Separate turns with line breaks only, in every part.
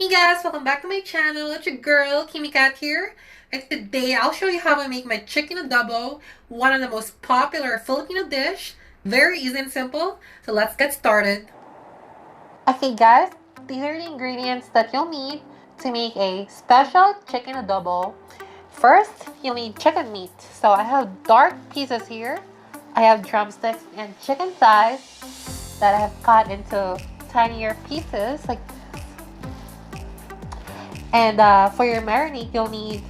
Hey guys, welcome back to my channel. It's your girl, Kimmy here. And today I'll show you how I make my chicken adobo, one of the most popular Filipino dish. Very easy and simple. So let's get started. Okay guys, these are the ingredients that you'll need to make a special chicken adobo. First, you'll need chicken meat. So I have dark pieces here. I have drumsticks and chicken thighs that I have cut into tinier pieces like. And for your marinade, you'll need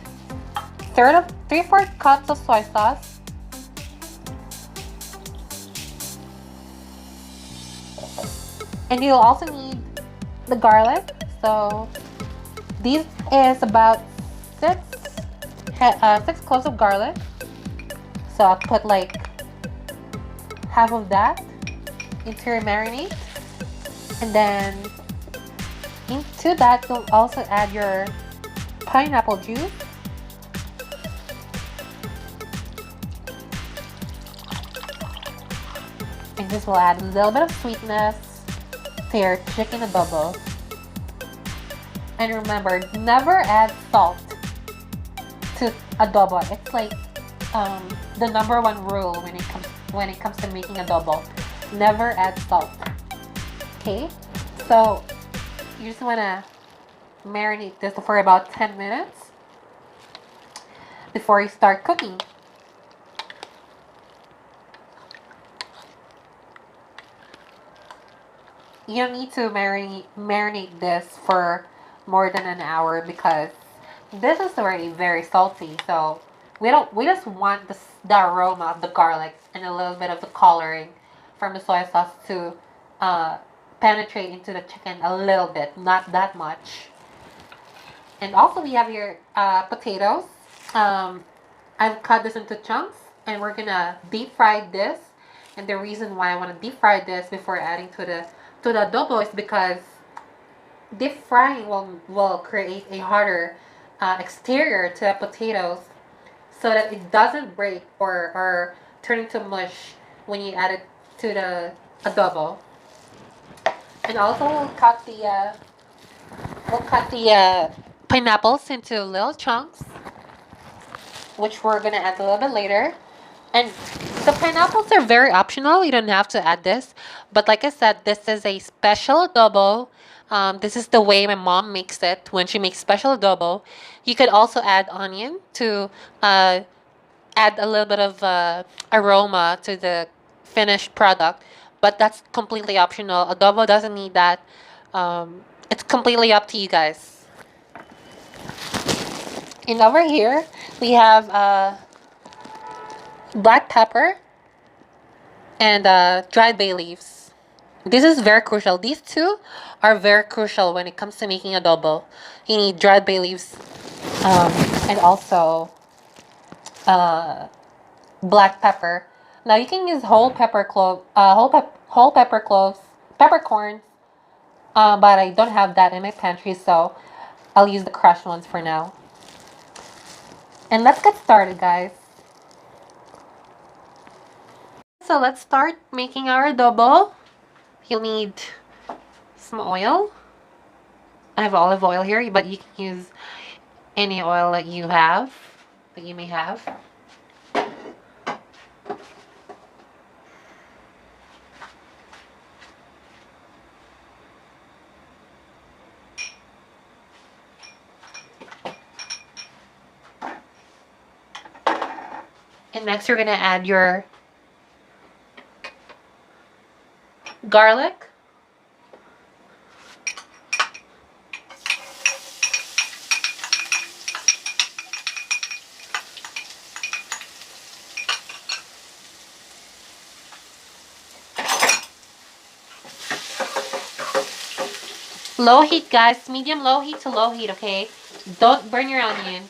3/4 cups of soy sauce, and you'll also need the garlic. So this is about six six cloves of garlic. So I'll put like half of that into your marinade, and then into that you'll also add your pineapple juice. And this will add a little bit of sweetness to your chicken adobo. And remember, never add salt to adobo. It's like the number one rule when it comes to making adobo. Never add salt. Okay, so you just wanna marinate this for about 10 minutes before you start cooking. You don't need to marinate this for more than an hour because this is already very salty. So we just want the aroma of the garlic and a little bit of the coloring from the soy sauce to penetrate into the chicken a little bit, not that much. And also we have your potatoes. I've cut this into chunks and we're gonna deep fry this. And the reason why I want to deep fry this before adding to the adobo is because deep frying will create a harder exterior to the potatoes so that it doesn't break or turn into mush when you add it to the adobo. And also we'll cut the pineapples into little chunks, which we're gonna add a little bit later. And the pineapples are very optional. You don't have to add this. But like I said, this is a special adobo. This is the way my mom makes it when she makes special adobo. You could also add onion to add a little bit of aroma to the finished product. But that's completely optional. Adobo doesn't need that. It's completely up to you guys. And over here, we have black pepper and dried bay leaves. This is very crucial. These two are very crucial when it comes to making adobo. You need dried bay leaves and also black pepper. Now you can use whole pepper cloves, peppercorns, but I don't have that in my pantry, so I'll use the crushed ones for now. And let's get started, guys. So let's start making our adobo. You'll need some oil. I have olive oil here, but you can use any oil that you may have. And next you're gonna add your garlic. Low heat, guys. Medium low heat to low heat, okay? Don't burn your onion.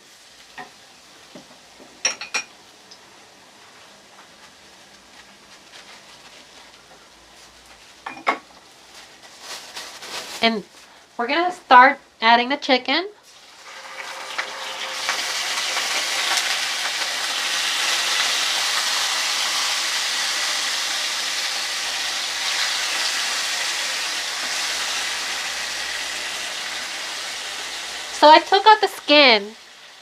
And we're gonna start adding the chicken. So I took out the skin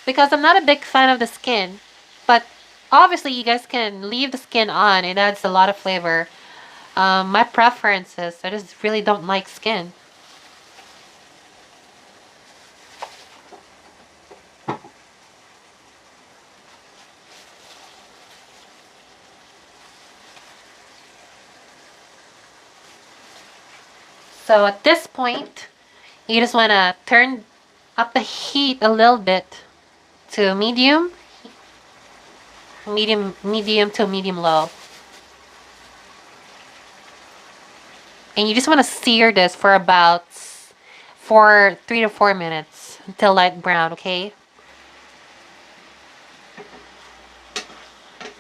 because I'm not a big fan of the skin. But obviously you guys can leave the skin on. It adds a lot of flavor. My preference is I just really don't like skin. So at this point, you just want to turn up the heat a little bit to medium to medium low. And you just want to sear this for about 3 to 4 minutes until light brown, okay?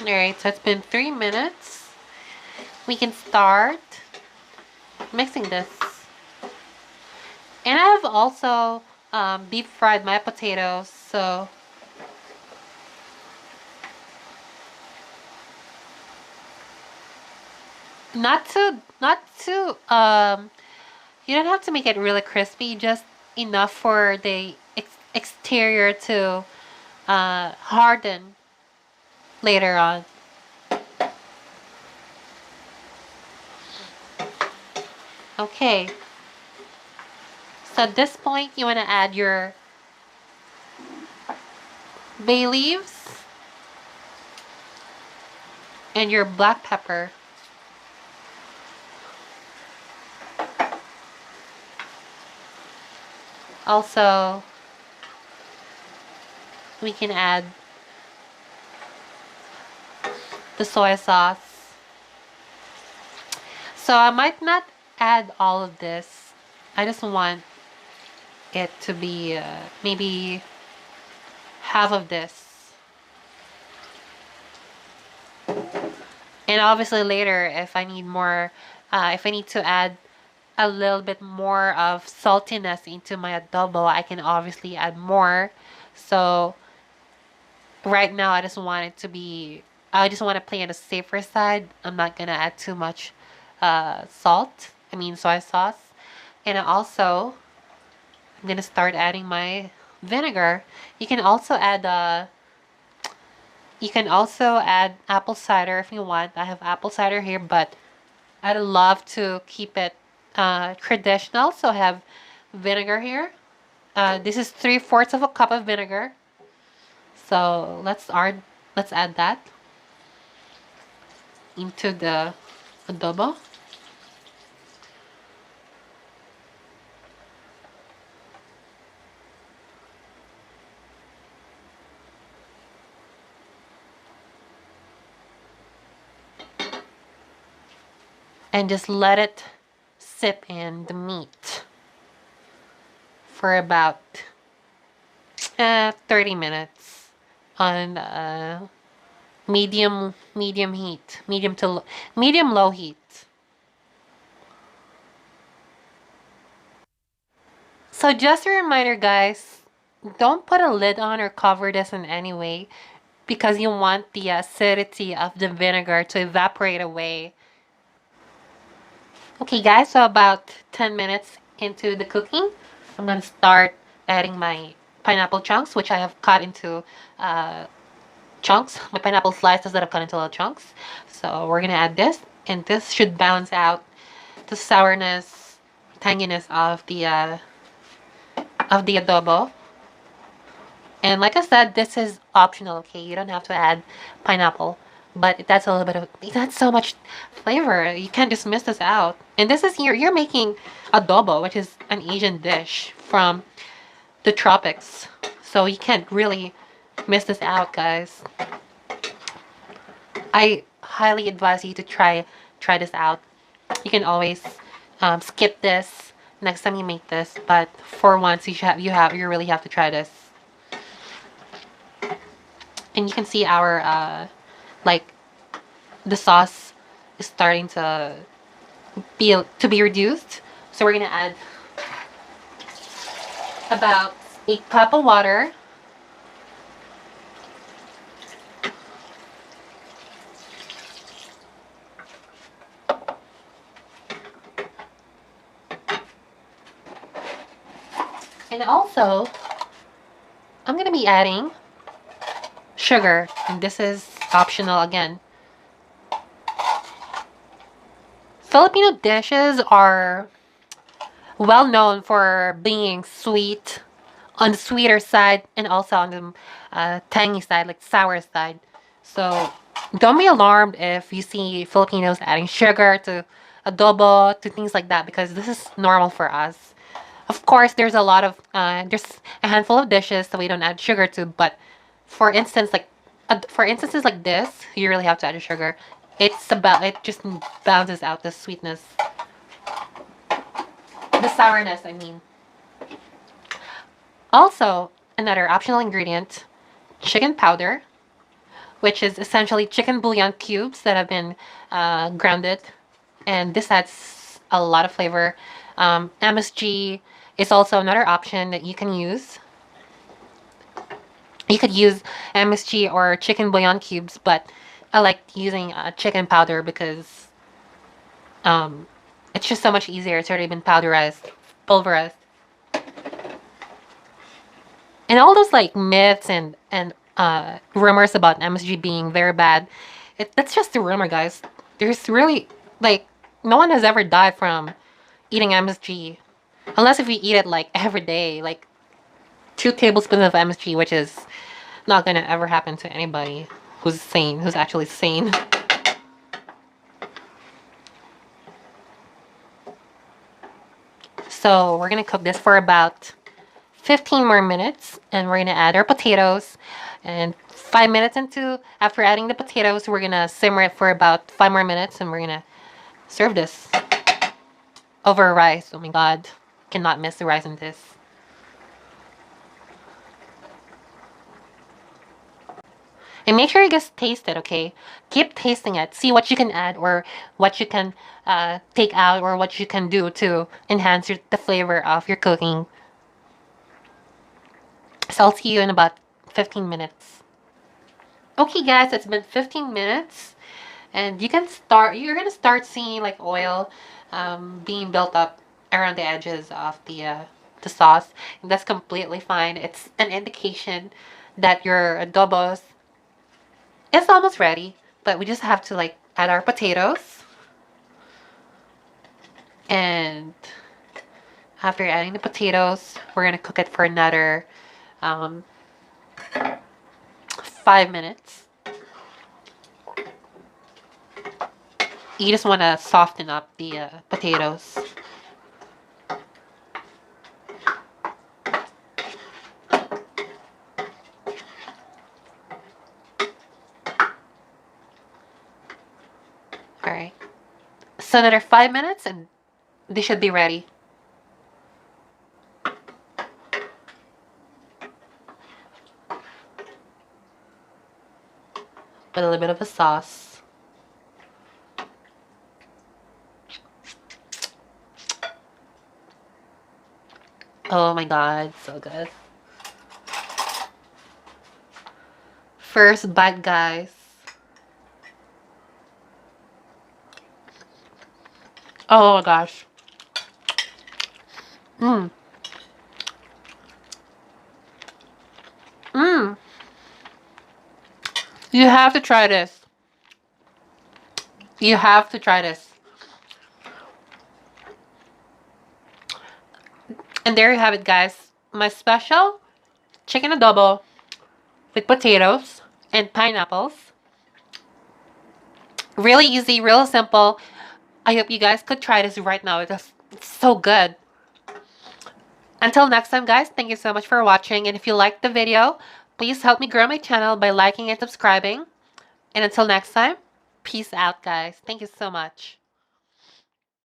Alright, so it's been 3 minutes. We can start mixing this. And I have also deep fried my potatoes, so not too you don't have to make it really crispy, just enough for the exterior to harden later on. Okay, so at this point you want to add your bay leaves and your black pepper. Also, we can add the soy sauce. So I might not add all of this. I just want it to be maybe half of this. And obviously later, if I need more, if I need to add a little bit more of saltiness into my adobo, I can obviously add more. So right now I just want it to be, I just want to play on the safer side. I'm not gonna add too much soy sauce. And also I'm gonna start adding my vinegar. You can also add apple cider if you want. I have apple cider here, but I'd love to keep it traditional, so I have vinegar here. This is 3/4 of a cup of vinegar. So let's add that into the adobo. And just let it sip in the meat for about 30 minutes on medium heat, medium low heat. So just a reminder, guys, don't put a lid on or cover this in any way because you want the acidity of the vinegar to evaporate away. Okay guys, so about 10 minutes into the cooking, I'm gonna start adding my pineapple chunks, which I have cut into chunks, my pineapple slices that I've cut into little chunks. So we're gonna add this, and this should balance out the sourness, tanginess of the adobo. And like I said, this is optional, okay? You don't have to add pineapple, but it adds a little bit of, it adds so much flavor. You can't just miss this out. And this is, you're making adobo, which is an Asian dish from the tropics. So you can't really miss this out, guys. I highly advise you to try this out. You can always skip this next time you make this, but for once you really have to try this. And you can see our like the sauce is starting to be reduced. So we're gonna add about a cup of water. And also I'm gonna be adding sugar, and this is optional again. Filipino dishes are well known for being sweet, on the sweeter side, and also on the tangy side, like sour side. So don't be alarmed if you see Filipinos adding sugar to adobo, to things like that, because this is normal for us. Of course, there's a handful of dishes that we don't add sugar to, but for instance, for instances like this, you really have to add sugar. It just balances out the sweetness, the sourness, I mean. Also, another optional ingredient, chicken powder, which is essentially chicken bouillon cubes that have been grounded, and this adds a lot of flavor. MSG is also another option that you can use. You could use MSG or chicken bouillon cubes, but I like using chicken powder because it's just so much easier. It's already been pulverized. And all those like myths and rumors about MSG being very bad, that's just a rumor, guys. There's really like no one has ever died from eating MSG, unless if you eat it like every day, like 2 tablespoons of MSG, which is not gonna ever happen to anybody who's sane, who's actually sane. So we're gonna cook this for about 15 more minutes, and we're gonna add our potatoes. And 5 minutes after adding the potatoes, we're gonna simmer it for about 5 more minutes, and we're gonna serve this over rice. Oh my god, cannot miss the rice in this. And make sure you guys taste it, okay? Keep tasting it. See what you can add, or what you can take out, or what you can do to enhance the flavor of your cooking. So I'll see you in about 15 minutes. Okay guys, it's been 15 minutes. And you're gonna start seeing like oil being built up around the edges of the sauce. And that's completely fine. It's an indication that your adobo is almost ready. But we just have to like add our potatoes. And after adding the potatoes, we're gonna cook it for another 5 minutes. You just want to soften up the potatoes. Alright. So another 5 minutes and they should be ready. With a little bit of a sauce. Oh my god, so good. First bite, guys. Oh my gosh. Mmm. Mmm. You have to try this. You have to try this. And there you have it, guys. My special chicken adobo with potatoes and pineapples. Really easy, real simple. I hope you guys could try this right now. It's so good. Until next time, guys, thank you so much for watching. And if you liked the video, please help me grow my channel by liking and subscribing. And until next time, peace out, guys. Thank you so much.